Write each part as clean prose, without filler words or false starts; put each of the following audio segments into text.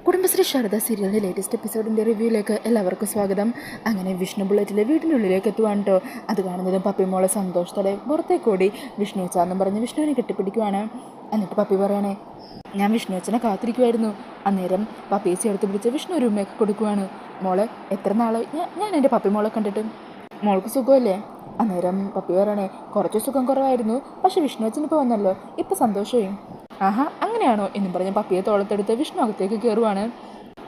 കുടുംബശ്രീ ശാരദ സീരിയലിൻ്റെ ലേറ്റസ്റ്റ് എപ്പിസോഡിൻ്റെ റിവ്യൂയിലേക്ക് എല്ലാവർക്കും സ്വാഗതം. അങ്ങനെ വിഷ്ണു ബുള്ളറ്റിലെ വീടിൻ്റെ ഉള്ളിലേക്ക് എത്തുവാണ് കേട്ടോ. അത് കാണുന്നതും പപ്പി മോളെ സന്തോഷത്തോടെ പുറത്തേക്ക് ഓടി വിഷ്ണു വെച്ചാന്നും പറഞ്ഞ് വിഷ്ണുവിനെ കെട്ടിപ്പിടിക്കുവാണ്. എന്നിട്ട് പപ്പി പറയണേ, ഞാൻ വിഷ്ണു അച്ഛനെ കാത്തിരിക്കുമായിരുന്നു. അന്നേരം പപ്പിയെ ചേർത്ത് പിടിച്ച് വിഷ്ണു ഒരു ഉമ്മയൊക്കെ കൊടുക്കുവാണ്. മോളെ എത്ര നാളായി ഞാൻ എൻ്റെ പപ്പി മോളെ കണ്ടിട്ട്, മോൾക്ക് സുഖമല്ലേ? അന്നേരം പപ്പി പറയണേ, കുറച്ച് സുഖം കുറവായിരുന്നു, പക്ഷെ വിഷ്ണു അച്ഛനിപ്പോൾ വന്നല്ലോ, ഇപ്പം സന്തോഷമായി. ആഹാ അങ്ങനെയാണോ എന്നും പറഞ്ഞ് പപ്പിയെ തോളത്തെടുത്ത് വിഷ്ണു അകത്തേക്ക് കയറുവാണ്.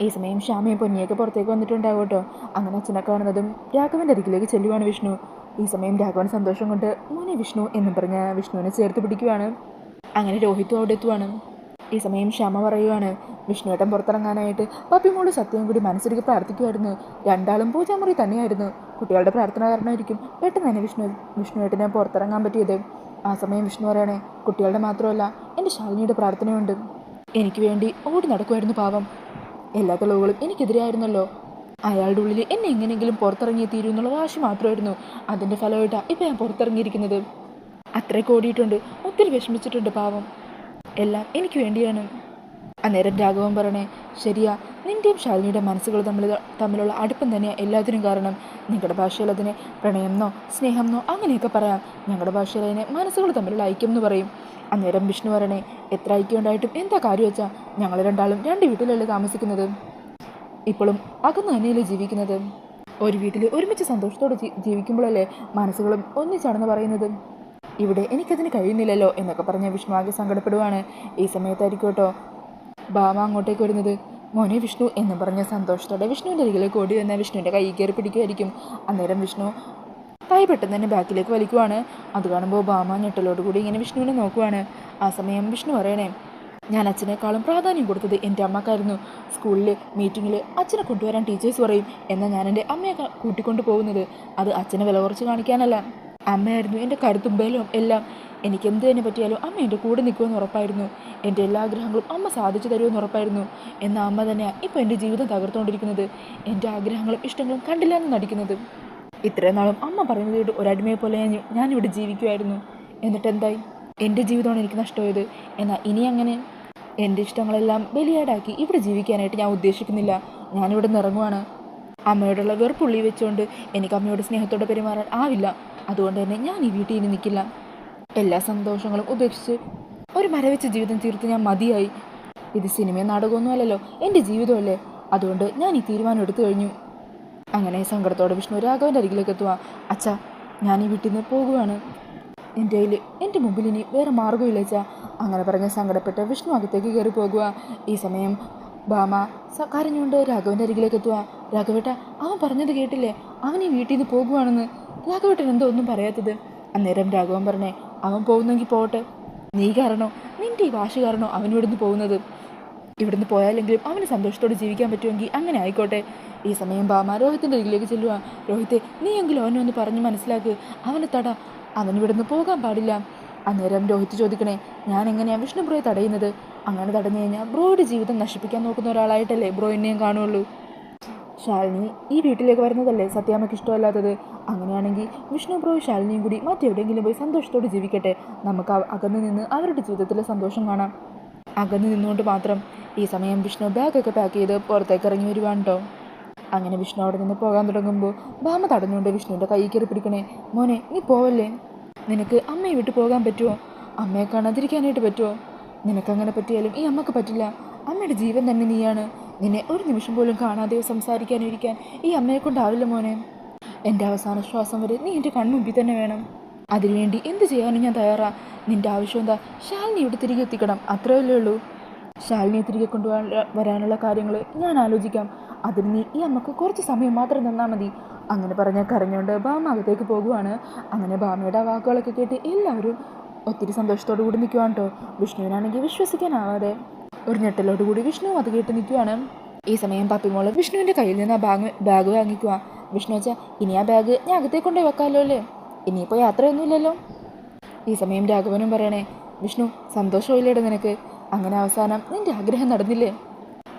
ഈ സമയം ശ്യാമയും പൊന്നിയൊക്കെ പുറത്തേക്ക് വന്നിട്ടുണ്ടാവും കേട്ടോ. അങ്ങനെ അച്ഛനെ കാണുന്നതും രാഘവൻ്റെ അരികിലേക്ക് ചെല്ലുവാണ് വിഷ്ണു. ഈ സമയം രാഘവൻ സന്തോഷം കൊണ്ട് മോനെ വിഷ്ണു എന്നും പറഞ്ഞ് വിഷ്ണുവിനെ ചേർത്ത് പിടിക്കുവാണ്. അങ്ങനെ രോഹിത്തും അവിടെ എത്തുവാണ്. ഈ സമയം ശ്യാമ പറയുവാണ്, വിഷ്ണുവേട്ടൻ പുറത്തിറങ്ങാനായിട്ട് പപ്പി മോള് സത്യം കൂടി മനസ്സിലേക്ക് പ്രാർത്ഥിക്കുമായിരുന്നു. രണ്ടാളും പൂജാമുറി തന്നെയായിരുന്നു. കുട്ടികളുടെ പ്രാർത്ഥന കാരണമായിരിക്കും പെട്ടെന്ന് തന്നെ വിഷ്ണുവേട്ടനെ പുറത്തിറങ്ങാൻ പറ്റിയത്. ആ സമയം വിഷ്ണു പറയണേ, കുട്ടികളുടെ മാത്രമല്ല എൻ്റെ ശാലിനിയുടെ പ്രാർത്ഥനയുണ്ട്. എനിക്ക് വേണ്ടി ഓടി നടക്കുമായിരുന്നു പാവം. എല്ലാ തെളിവുകളും എനിക്കെതിരെയായിരുന്നല്ലോ. അയാളുടെ ഉള്ളിൽ എന്നെ എങ്ങനെയെങ്കിലും പുറത്തിറങ്ങിയേ തീരൂ എന്നുള്ള വാശി മാത്രമായിരുന്നു. അതിൻ്റെ ഫലമായിട്ടാണ് ഇപ്പം ഞാൻ പുറത്തിറങ്ങിയിരിക്കുന്നത്. അത്രയ്ക്ക് ഓടിയിട്ടുണ്ട്, ഒത്തിരി വിഷമിച്ചിട്ടുണ്ട് പാവം. എല്ലാം എനിക്ക് വേണ്ടിയാണ്. അന്നേരം രാഘവൻ പറയണേ, ശരിയാ, നിൻ്റെയും ശാലിനിയുടെ മനസ്സുകൾ തമ്മിലുള്ള അടുപ്പം തന്നെയാണ് എല്ലാത്തിനും കാരണം. നിങ്ങളുടെ ഭാഷയിൽ അതിനെ പ്രണയമെന്നോ സ്നേഹമെന്നോ അങ്ങനെയൊക്കെ പറയാം. ഞങ്ങളുടെ ഭാഷയിൽ അതിനെ മനസ്സുകൾ തമ്മിലുള്ള ഐക്യം എന്ന് പറയും. അന്നേരം വിഷ്ണു പറയണേ, എത്ര ഐക്യം ഉണ്ടായിട്ടും എന്താ കാര്യം വെച്ചാൽ ഞങ്ങൾ രണ്ടാളും രണ്ട് വീട്ടിലല്ലേ താമസിക്കുന്നത്, ഇപ്പോഴും അകന്നു തന്നെയല്ലേ ജീവിക്കുന്നത്. ഒരു വീട്ടിൽ ഒരുമിച്ച് സന്തോഷത്തോടെ ജീവിക്കുമ്പോഴല്ലേ മനസ്സുകളും ഒന്നിച്ചാണെന്ന് പറയുന്നത്. ഇവിടെ എനിക്കതിന് കഴിയുന്നില്ലല്ലോ എന്നൊക്കെ പറഞ്ഞ് വിഷ്ണു ആകെ സങ്കടപ്പെടുവാണ്. ഈ സമയത്തായിരിക്കും കേട്ടോ ഭാമ അങ്ങോട്ടേക്ക് വരുന്നത്. മോനെ വിഷ്ണു എന്ന് പറഞ്ഞ സന്തോഷത്തോടെ വിഷ്ണുവിൻ്റെ അരികിലേക്ക് ഓടി വന്ന വിഷ്ണുവിൻ്റെ കൈ കയറി പിടിക്കുമായിരിക്കും. അന്നേരം വിഷ്ണു കൈ പെട്ടെന്ന് തന്നെ ബാക്കിലേക്ക് വലിക്കുവാണ്. അത് കാണുമ്പോൾ ഭാമ ഞെട്ടലോട് കൂടി ഇങ്ങനെ വിഷ്ണുവിനെ നോക്കുവാണ്. ആ സമയം വിഷ്ണു പറയണേ, ഞാൻ അച്ഛനേക്കാളും പ്രാധാന്യം കൊടുത്തത് എൻ്റെ അമ്മക്കായിരുന്നു. സ്കൂളിൽ മീറ്റിങ്ങിൽ അച്ഛനെ കൊണ്ടുവരാൻ ടീച്ചേഴ്സ് പറയും, എന്നാൽ ഞാൻ എൻ്റെ അമ്മയെ കൂട്ടിക്കൊണ്ട് പോകുന്നത് അത് അച്ഛനെ വില കുറച്ച് കാണിക്കാനല്ല. അമ്മയായിരുന്നു എൻ്റെ കരുത്തും ബലവും എല്ലാം. എനിക്ക് എന്ത് തന്നെ പറ്റിയാലും അമ്മ എൻ്റെ കൂടെ നിൽക്കുമെന്ന് ഉറപ്പായിരുന്നു. എൻ്റെ എല്ലാ ആഗ്രഹങ്ങളും അമ്മ സാധിച്ചു തരുമെന്ന് ഉറപ്പായിരുന്നു. എന്നാൽ അമ്മ തന്നെയാണ് ഇപ്പോൾ എൻ്റെ ജീവിതം തകർത്തുകൊണ്ടിരിക്കുന്നത്. എൻ്റെ ആഗ്രഹങ്ങളും ഇഷ്ടങ്ങളും കണ്ടില്ല എന്ന് നടിക്കുന്നത്. ഇത്രയും നാളും അമ്മ പറയുന്നത് കേട്ട് ഒരടിമയെ പോലെ ഞാനിവിടെ ജീവിക്കുമായിരുന്നു. എന്നിട്ട് എന്തായി? എൻ്റെ ജീവിതമാണ് എനിക്ക് നഷ്ടമായത്. എന്നാൽ ഇനി അങ്ങനെ എൻ്റെ ഇഷ്ടങ്ങളെല്ലാം ബലിയാടാക്കി ഇവിടെ ജീവിക്കാനായിട്ട് ഞാൻ ഉദ്ദേശിക്കുന്നില്ല. ഞാനിവിടെ നിറങ്ങുവാണ്. അമ്മയോടുള്ള വെറുപ്പുള്ളി വെച്ചുകൊണ്ട് എനിക്ക് അമ്മയോട് സ്നേഹത്തോടെ പെരുമാറാൻ ആവില്ല. അതുകൊണ്ട് തന്നെ ഞാൻ ഈ വീട്ടിൽ ഇനി നിൽക്കില്ല. എല്ലാ സന്തോഷങ്ങളും ഉപേക്ഷിച്ച് ഒരു മരവിച്ച ജീവിതം തീർത്ത് ഞാൻ മതിയായി. ഇത് സിനിമയും നാടകമൊന്നും അല്ലല്ലോ, എൻ്റെ ജീവിതമല്ലേ. അതുകൊണ്ട് ഞാൻ ഈ തീരുമാനം എടുത്തു കഴിഞ്ഞു. അങ്ങനെ സങ്കടത്തോടെ വിഷ്ണു രാഘവൻ്റെ അരികിലേക്ക് എത്തുക. അച്ഛാ, ഞാൻ ഈ വീട്ടിൽ നിന്ന് പോകുവാണ്. എൻ്റെ മുമ്പിൽ ഇനി വേറെ മാർഗ്ഗമില്ല അച്ഛാ. അങ്ങനെ പറഞ്ഞ് സങ്കടപ്പെട്ട് വിഷ്ണു അകത്തേക്ക് കയറി പോകുക. ഈ സമയം ഭാമ കരഞ്ഞുകൊണ്ട് രാഘവൻ്റെ അരികിലേക്ക് എത്തുക. രാഘവേട്ട, അവൻ പറഞ്ഞത് കേട്ടില്ലേ? അവൻ ഈ വീട്ടിൽ നിന്ന് പോകുവാണെന്ന്. രാഘവേട്ടൻ എന്തോ ഒന്നും പറയാത്തത്? അന്നേരം രാഘവൻ പറഞ്ഞേ, അവൻ പോകുന്നെങ്കിൽ പോട്ടെ. നീ കാരണോ, നിൻ്റെ ഈ വാശി കാരണോ അവൻ ഇവിടുന്ന് പോകുന്നത്. ഇവിടുന്ന് പോയാലെങ്കിലും അവന് സന്തോഷത്തോടെ ജീവിക്കാൻ പറ്റുമെങ്കിൽ അങ്ങനെ ആയിക്കോട്ടെ. ഈ സമയം ഭാമ രോഹിത്തിൻ്റെ അരികിലേക്ക് ചെല്ലുക. രോഹിത്തെ, നീയെങ്കിലും അവനെ ഒന്ന് പറഞ്ഞ് മനസ്സിലാക്ക്. അവനെ തട, അവൻ ഇവിടുന്ന് പോകാൻ പാടില്ല. അന്നേരം രോഹിത്ത് ചോദിക്കണേ, ഞാൻ എങ്ങനെയാണ് വിഷ്ണു ബ്രോയെ തടയുന്നത്? അങ്ങനെ തടഞ്ഞു കഴിഞ്ഞാൽ ബ്രോയുടെ ജീവിതം നശിപ്പിക്കാൻ നോക്കുന്ന ഒരാളായിട്ടല്ലേ ബ്രോ എന്നെയും കാണുള്ളൂ. ശാലിനി ഈ വീട്ടിലേക്ക് വരുന്നതല്ലേ സത്യാമ്മയ്ക്ക് ഇഷ്ടമല്ലാത്തത്. അങ്ങനെയാണെങ്കിൽ വിഷ്ണു ബ്രോയും ശാലിനിയും കൂടി മറ്റെവിടെയെങ്കിലും പോയി സന്തോഷത്തോടെ ജീവിക്കട്ടെ. നമുക്ക് അകന്നു നിന്ന് അവരുടെ ജീവിതത്തിലെ സന്തോഷം കാണാം. അകന്നു നിന്നുകൊണ്ട് മാത്രം. ഈ സമയം വിഷ്ണു ബാഗൊക്കെ പാക്ക് ചെയ്ത് പുറത്തേക്ക് ഇറങ്ങി വരുവാണ് കേട്ടോ. അങ്ങനെ വിഷ്ണു അവിടെ നിന്ന് പോകാൻ തുടങ്ങുമ്പോൾ ഭാമ തടഞ്ഞുകൊണ്ട് വിഷ്ണുവിൻ്റെ കൈ കയറി പിടിക്കണേ. മോനെ, നീ പോവല്ലേ. നിനക്ക് അമ്മയെ വിട്ട് പോകാൻ പറ്റുമോ? അമ്മയെ കാണാതിരിക്കാനായിട്ട് പറ്റുമോ? നിനക്കങ്ങനെ പറ്റിയാലും ഈ അമ്മക്ക് പറ്റില്ല. അമ്മയുടെ ജീവൻ തന്നെ നീയാണ്. നിന്നെ ഒരു നിമിഷം പോലും കാണാതെയോ സംസാരിക്കാനോ ഇരിക്കാൻ ഈ അമ്മയെ കൊണ്ടാവില്ല മോനെ. എൻ്റെ അവസാന ശ്വാസം വരെ നീ എൻ്റെ കൺമുമ്പിൽ തന്നെ വേണം. അതിനുവേണ്ടി എന്ത് ചെയ്യാനും ഞാൻ തയ്യാറാ. നിൻ്റെ ആവശ്യം എന്താ? ശാലിനി ഇവിടെ തിരികെ എത്തിക്കണം, അത്രയല്ലേ ഉള്ളൂ. ശാലിനിയെ തിരികെ കൊണ്ടുവരാനുള്ള കാര്യങ്ങൾ ഞാൻ ആലോചിക്കാം. അതിന് നീ ഈ അമ്മക്ക് കുറച്ച് സമയം മാത്രം തന്നാൽ മതി. അങ്ങനെ പറഞ്ഞ് കരഞ്ഞുകൊണ്ട് ഭാമ അകത്തേക്ക് പോകുവാണ്. അങ്ങനെ ഭാമയുടെ വാക്കുകളൊക്കെ കേട്ട് എല്ലാവരും ഒത്തിരി സന്തോഷത്തോടു കൂടി നിൽക്കുവാണ് കേട്ടോ. വിഷ്ണുവിനാണെങ്കിൽ വിശ്വസിക്കാനാവാതെ ഒരു ഞെട്ടലോടുകൂടി വിഷ്ണു അത് കേട്ട് നിൽക്കുവാണ്. ഈ സമയം പപ്പിമോള് വിഷ്ണുവിൻ്റെ കയ്യിൽ നിന്ന് ആ ബാഗ് വാങ്ങിക്കുക. വിഷ്ണു വെച്ചാൽ ഇനി ആ ബാഗ് ഞാൻ അകത്തേക്ക് കൊണ്ടുപോയി വെക്കാമല്ലോ അല്ലേ, ഇനിയിപ്പോൾ യാത്രയൊന്നുമില്ലല്ലോ. ഈ സമയം രാഘവനും പറയണേ, വിഷ്ണു സന്തോഷമില്ലേടെ നിനക്ക്? അങ്ങനെ അവസാനം നിൻ്റെ ആഗ്രഹം നടന്നില്ലേ?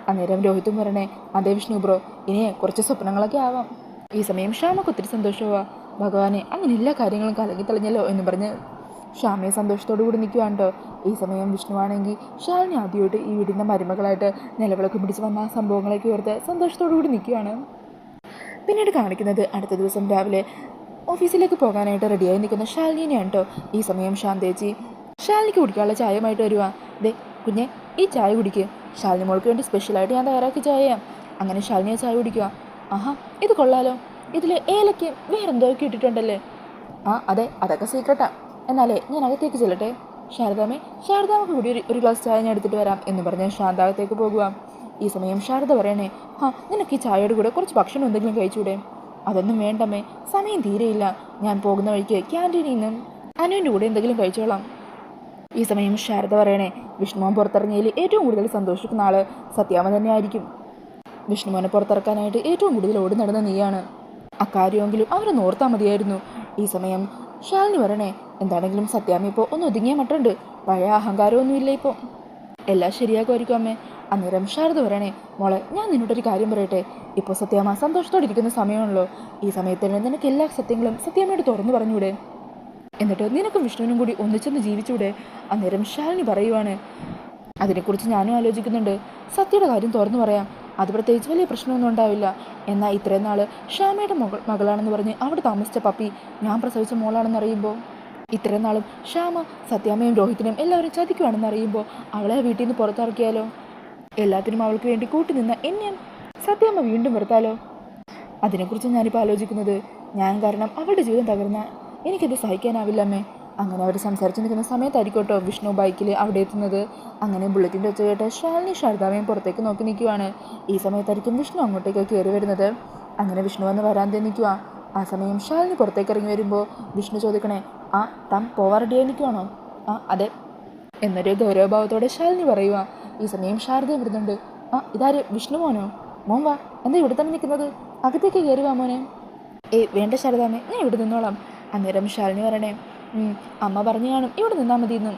അന്നേരം രോഹിത്തും പറയണേ, അതേ വിഷ്ണു ബ്രോ, ഇനി കുറച്ച് സ്വപ്നങ്ങളൊക്കെ ആവാം. ഈ സമയം ശ്യാമക്ക് ഒത്തിരി സന്തോഷമാവാ. ഭഗവാനെ, അങ്ങനെ എല്ലാ കാര്യങ്ങളും കലങ്ങി തെളിഞ്ഞല്ലോ എന്ന് പറഞ്ഞ് ശ്യാമയെ സന്തോഷത്തോടു കൂടി നിൽക്കുവാണ് കേട്ടോ. ഈ സമയം വിഷ്ണുവാണെങ്കിൽ ശാലിനി ആദ്യമായിട്ട് ഈ വീടിൻ്റെ മരുമകളായിട്ട് നിലവിളക്ക് പിടിച്ച് വന്ന ആ സംഭവങ്ങളൊക്കെ ഓർത്ത് സന്തോഷത്തോടു കൂടി നിൽക്കുകയാണ്. പിന്നീട് കാണിക്കുന്നത് അടുത്ത ദിവസം രാവിലെ ഓഫീസിലേക്ക് പോകാനായിട്ട് റെഡിയായി നിൽക്കുന്ന ശാലിനിയാണ് കേട്ടോ. ഈ സമയം ശാന്തേച്ചി ശാലിനിക്ക് കുടിക്കാനുള്ള ചായയുമായിട്ട് വരുവാ. ദേ കുഞ്ഞെ, ഈ ചായ കുടിക്കുക, ശാലിനി മോൾക്ക് വേണ്ടി സ്പെഷ്യലായിട്ട് ഞാൻ തയ്യാറാക്കി ചായയാണ്. അങ്ങനെ ശാലിനിയെ ചായ കുടിക്കുക. ആഹാ, ഇത് കൊള്ളാലോ, ഇതിൽ ഏലയ്ക്ക് വേറെന്തോക്കെ ഇട്ടിട്ടുണ്ടല്ലേ? ആ അതെ, അതൊക്കെ സീക്രട്ടാ. എന്നാലേ ഞാൻ അകത്തേക്ക് ചെല്ലട്ടെ. ശാരദാമക്ക് കൂടി ഒരു ഗ്ലാസ് ചായ ഞാൻ എടുത്തിട്ട് വരാം എന്ന് പറഞ്ഞ് ശാന്ത അകത്തേക്ക് പോകുക. ഈ സമയം ശാരദ പറയണേ, നിനക്ക് ഈ ചായയുടെ കൂടെ കുറച്ച് ഭക്ഷണം എന്തെങ്കിലും കഴിച്ചൂടെ? അതൊന്നും വേണ്ടമ്മേ, സമയം തീരെയില്ല. ഞാൻ പോകുന്ന വഴിക്ക് ക്യാൻറ്റീനിൽ നിന്നും അനുവിൻ്റെ കൂടെ എന്തെങ്കിലും കഴിച്ചോളാം. ഈ സമയം ശാരദ പറയണേ, വിഷ്ണുമോൻ പുറത്തിറങ്ങിയതിൽ ഏറ്റവും കൂടുതൽ സന്തോഷിക്കുന്ന ആള് സത്യാമ്മ തന്നെ ആയിരിക്കും. വിഷ്ണുമോനെ പുറത്തിറക്കാനായിട്ട് ഏറ്റവും കൂടുതൽ ഓടി നടന്ന നീയാണ്. അക്കാര്യമെങ്കിലും അവരെ നോർത്താൽ മതിയായിരുന്നു. ഈ സമയം ശാലിനി പറയണേ, എന്താണെങ്കിലും സത്യാമ്മ ഇപ്പോൾ ഒന്ന് ഒതുങ്ങിയ മട്ടുണ്ട്, പഴയ അഹങ്കാരമൊന്നുമില്ല ഇപ്പോൾ, എല്ലാം ശരിയാക്കുമായിരിക്കും അമ്മേ. അന്നേരം ശാരദ പറയണേ, മോളെ ഞാൻ നിന്നോടൊരു കാര്യം പറയട്ടെ, ഇപ്പോൾ സത്യാമ്മ സന്തോഷത്തോടെ ഇരിക്കുന്ന സമയമാണല്ലോ. ഈ സമയത്ത് തന്നെ നിനക്ക് എല്ലാ സത്യങ്ങളും സത്യാമ്മയോട് തുറന്നു പറഞ്ഞൂടെ? എന്നിട്ട് നിനക്കും വിഷ്ണുവിനും കൂടി ഒന്നിച്ചൊന്ന് ജീവിച്ചൂടെ? അന്നേരം ശാലിനി പറയുവാണ്, അതിനെക്കുറിച്ച് ഞാനും ആലോചിക്കുന്നുണ്ട്. സത്യയുടെ കാര്യം തുറന്നു പറയാം, അത് പ്രത്യേകിച്ച് വലിയ പ്രശ്നമൊന്നും ഉണ്ടാവില്ല. എന്നാൽ ഇത്രയും നാൾ ഷ്യാമയുടെ മകളാണെന്ന് പറഞ്ഞ് അവിടെ താമസിച്ച പപ്പി ഞാൻ പ്രസവിച്ച മോളാണെന്ന് അറിയുമ്പോൾ, ഇത്രയും നാളും ഷ്യാമ സത്യാമ്മയും രോഹിത്തിനും എല്ലാവരും ചതിക്കുവാണെന്ന് അറിയുമ്പോൾ അവളെ വീട്ടിൽ നിന്ന് പുറത്തിറക്കിയാലോ? എല്ലാത്തിനും അവൾക്ക് വേണ്ടി കൂട്ടുനിന്ന എന്നെ സത്യാമ്മ വീണ്ടും വെറുത്താലോ? അതിനെക്കുറിച്ച് ഞാനിപ്പോൾ ആലോചിക്കുന്നത്. ഞാൻ കാരണം അവളുടെ ജീവിതം തകർന്ന എനിക്കത് സഹിക്കാനാവില്ല അമ്മേ. അങ്ങനെ അവർ സംസാരിച്ച് നിൽക്കുന്ന സമയത്തായിരിക്കും കേട്ടോ വിഷ്ണു ബൈക്കിൽ അവിടെ എത്തുന്നത്. അങ്ങനെ ബുള്ളറ്റിൻ്റെ ഒച്ച കേട്ട് ശാലിനി ശാരദാമയും പുറത്തേക്ക് നോക്കി നിൽക്കുവാണ്. ഈ സമയത്തായിരിക്കും വിഷ്ണു അങ്ങോട്ടേക്ക് കയറി വരുന്നത്. അങ്ങനെ വിഷ്ണു വന്ന് വരാന്തേ നിൽക്കുക. ആ സമയം ശാലിനി പുറത്തേക്ക് ഇറങ്ങി വരുമ്പോൾ വിഷ്ണു ചോദിക്കണേ, താൻ പോവാൻ റെഡിയായി നിൽക്കുവാണോ? അതെ എന്നൊരു ഗൗരവഭാവത്തോടെ ശാലിനി പറയുക. ഈ സമയം ശാരദ വരുന്നുണ്ട്. ഇതാര്, വിഷ്ണു മോനോ? മോൻ വാ, എന്താ ഇവിടെ തന്നെ നിൽക്കുന്നത്? അകത്തേക്ക് കയറി വാ മോനെ. വേണ്ട ശാരദാമേ, ഞാൻ ഇവിടെ നിന്നോളാം. അന്നേരം ശാലിനി പറയണേ, അമ്മ പറഞ്ഞു കാണും ഇവിടെ നിന്നാൽ മതി എന്നും.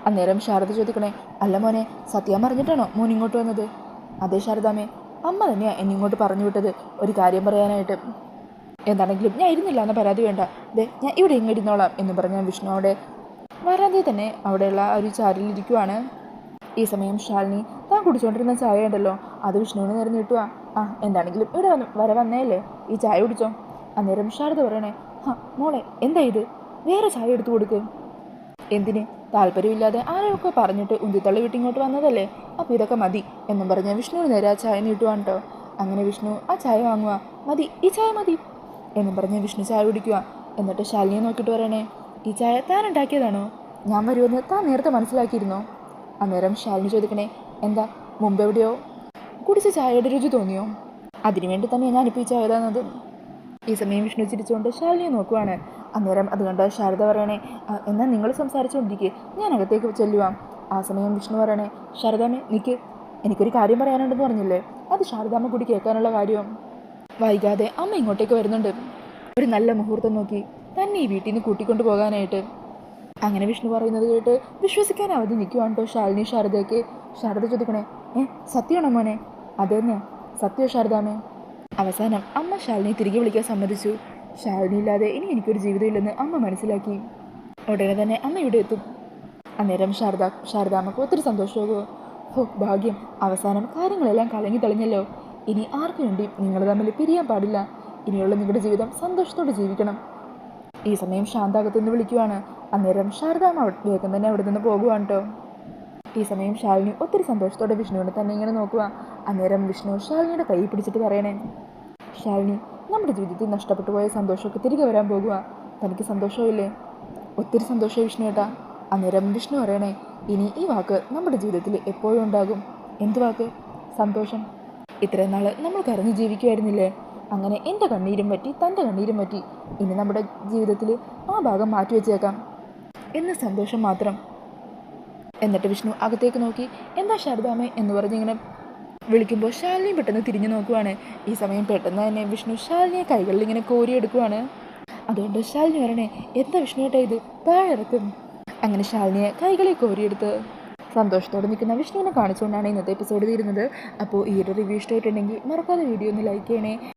അന്നേരം ശാരദ ചോദിക്കണേ, അല്ല മോനെ, സത്യാമ്മ അറിഞ്ഞിട്ടാണോ മോൻ ഇങ്ങോട്ട് വന്നത്? അതെ ശാരദാമേ, അമ്മ തന്നെയാണ് എന്നെ ഇങ്ങോട്ട് പറഞ്ഞു വിട്ടത് ഒരു കാര്യം പറയാനായിട്ട്. എന്താണെങ്കിലും ഞാൻ ഇരുന്നില്ല എന്ന പരാതി വേണ്ട, ഞാൻ ഇവിടെ ഇങ്ങ് ഇരുന്നോളാം എന്ന് പറഞ്ഞ വിഷ്ണു അവിടെ വരാന്തയിൽ തന്നെ അവിടെയുള്ള ഒരു ചാരിലിരിക്കുവാണ്. ഈ സമയം ശാലിനി താൻ കുടിച്ചുകൊണ്ടിരുന്ന ചായ ഉണ്ടല്ലോ, അത് വിഷ്ണുവിന് നേരെ നീട്ടുക. എന്താണെങ്കിലും ഇവിടെ വന്നേല്ലേ, ഈ ചായ കുടിച്ചോ. അന്നേരം ശാരദ പറയണേ, മോളെ എന്താ ഇത്, വേറെ ചായ എടുത്തു കൊടുക്ക്. എന്തിന്? താല്പര്യമില്ലാതെ ആരൊക്കെ പറഞ്ഞിട്ട് ഉന്തിത്തള്ളി വീട്ടിങ്ങോട്ട് വന്നതല്ലേ, അപ്പോൾ ഇതൊക്കെ മതി എന്നും പറഞ്ഞ് വിഷ്ണുവിന് നേരെ ആ ചായ നീട്ടുവാണ് കേട്ടോ. അങ്ങനെ വിഷ്ണു ആ ചായ വാങ്ങുക. മതി, ഈ ചായ മതി എന്നും പറഞ്ഞ് വിഷ്ണു ചായ കുടിക്കുക. എന്നിട്ട് ശാലിനിയെ നോക്കിയിട്ട് പറയണേ, ഈ ചായ താൻ ഉണ്ടാക്കിയതാണോ? ഞാൻ വരുമെന്ന് താൻ നേരത്തെ മനസ്സിലാക്കിയിരുന്നോ? അന്നേരം ശാലിനി ചോദിക്കണേ, എന്താ മുമ്പ് എവിടെയോ കുടിച്ച ചായയുടെ രുചി തോന്നിയോ? അതിനുവേണ്ടി തന്നെ ഞാനിപ്പോൾ ഈ ചായ തന്നത്. ഈ സമയം വിഷ്ണു ചിരിച്ചുകൊണ്ട് ശാലിനിയെ നോക്കുവാണ്. അന്നേരം അതുകൊണ്ട് ശാരദ പറയണേ, എന്നാൽ നിങ്ങൾ സംസാരിച്ചുകൊണ്ടിരിക്കുക, ഞാൻ അകത്തേക്ക് ചെല്ലുവാം. ആ സമയം വിഷ്ണു പറയണേ, ശാരദാമ്മേ നിൽക്ക്, എനിക്കൊരു കാര്യം പറയാനുണ്ടെന്ന് പറഞ്ഞില്ലേ, അത് ശാരദാമ്മ കൂടി കേൾക്കാനുള്ള കാര്യം. വൈകാതെ അമ്മ ഇങ്ങോട്ടേക്ക് വരുന്നുണ്ട്, ഒരു നല്ല മുഹൂർത്തം നോക്കി തന്നെ ഈ വീട്ടിൽ നിന്ന് കൂട്ടിക്കൊണ്ട് പോകാനായിട്ട്. അങ്ങനെ വിഷ്ണു പറയുന്നത് കേട്ട് വിശ്വസിക്കാനാവാതെ നിൽക്കുവാണ് കേട്ടോ ശാലിനി ശാരദയ്ക്ക്. ശാരദ ചോദിക്കണേ, സത്യമാണോ മോനെ? അതെന്നെ സത്യോ ശാരദാമ്മേ. അവസാനം അമ്മ ശാലിനി തിരികെ വിളിക്കാൻ സമ്മതിച്ചു. ശാലിനി ഇല്ലാതെ ഇനി എനിക്കൊരു ജീവിതമില്ലെന്ന് അമ്മ മനസ്സിലാക്കി. ഉടനെ തന്നെ അമ്മ ഇവിടെ എത്തും. അന്നേരം ശാരദാമ്മക്ക് ഒത്തിരി സന്തോഷമാകുമോ? ഭാഗ്യം, അവസാനം കാര്യങ്ങളെല്ലാം കലങ്ങി തെളിഞ്ഞല്ലോ. ഇനി ആർക്കു വേണ്ടി നിങ്ങൾ തമ്മിൽ പിരിയാൻ പാടില്ല. ഇനിയുള്ള നിങ്ങളുടെ ജീവിതം സന്തോഷത്തോടെ ജീവിക്കണം. ഈ സമയം ശാന്താകത്തുനിന്ന് വിളിക്കുവാണ്. അന്നേരം ശാരദാമ്മ വേഗം തന്നെ അവിടെ നിന്ന് പോകുവാണ് കേട്ടോ. ഈ സമയം ശാലിനി ഒത്തിരി സന്തോഷത്തോടെ വിഷ്ണുവിനെ തന്നെ ഇങ്ങനെ നോക്കുക. അന്നേരം വിഷ്ണു ശാലിനിയുടെ കൈ പിടിച്ചിട്ട് പറയണേ, ശാലിനി, നമ്മുടെ ജീവിതത്തിൽ നഷ്ടപ്പെട്ടു പോയ സന്തോഷമൊക്കെ തിരികെ വരാൻ പോകുക. തനിക്ക് സന്തോഷമില്ലേ? ഒത്തിരി സന്തോഷമായി വിഷ്ണു ഏട്ടാ. അന്നേരം വിഷ്ണു പറയണേ, ഇനി ഈ വാക്ക് നമ്മുടെ ജീവിതത്തിൽ എപ്പോഴും ഉണ്ടാകും. എന്ത് വാക്ക്? സന്തോഷം. ഇത്രയും നാൾ നമ്മൾ കരഞ്ഞ് ജീവിക്കുമായിരുന്നില്ലേ, അങ്ങനെ എൻ്റെ കണ്ണീരും പറ്റി തൻ്റെ കണ്ണീരും പറ്റി. ഇനി നമ്മുടെ ജീവിതത്തിൽ ആ ഭാഗം മാറ്റിവെച്ചേക്കാം എന്ന സന്തോഷം മാത്രം. എന്നിട്ട് വിഷ്ണു അകത്തേക്ക് നോക്കി, എന്താ ശാരദാമ്മേ എന്ന് പറഞ്ഞ് ഇങ്ങനെ വിളിക്കുമ്പോൾ ശാലിനി പെട്ടെന്ന് തിരിഞ്ഞു നോക്കുവാണ്. ഈ സമയം പെട്ടെന്ന് തന്നെ വിഷ്ണു ശാലിനിയെ കൈകളിൽ ഇങ്ങനെ കോരിയെടുക്കുവാണ്. അതുകൊണ്ട് ശാലിനി പറയണേ, എന്താ വിഷ്ണു ഏട്ടാ ഇത്, താഴെ ഇറക്കും. അങ്ങനെ ശാലിനിയെ കൈകളിൽ കോരിയെടുത്ത് സന്തോഷത്തോടെ നിൽക്കുന്ന വിഷ്ണുവിനെ കാണിച്ചുകൊണ്ടാണ് ഇന്നത്തെ എപ്പിസോഡ് തീരുന്നത്. അപ്പോൾ ഈ ഒരു റിവ്യൂ ഇഷ്ടമായിട്ടുണ്ടെങ്കിൽ മറക്കാതെ വീഡിയോ ഒന്ന് ലൈക്ക് ചെയ്യണേ.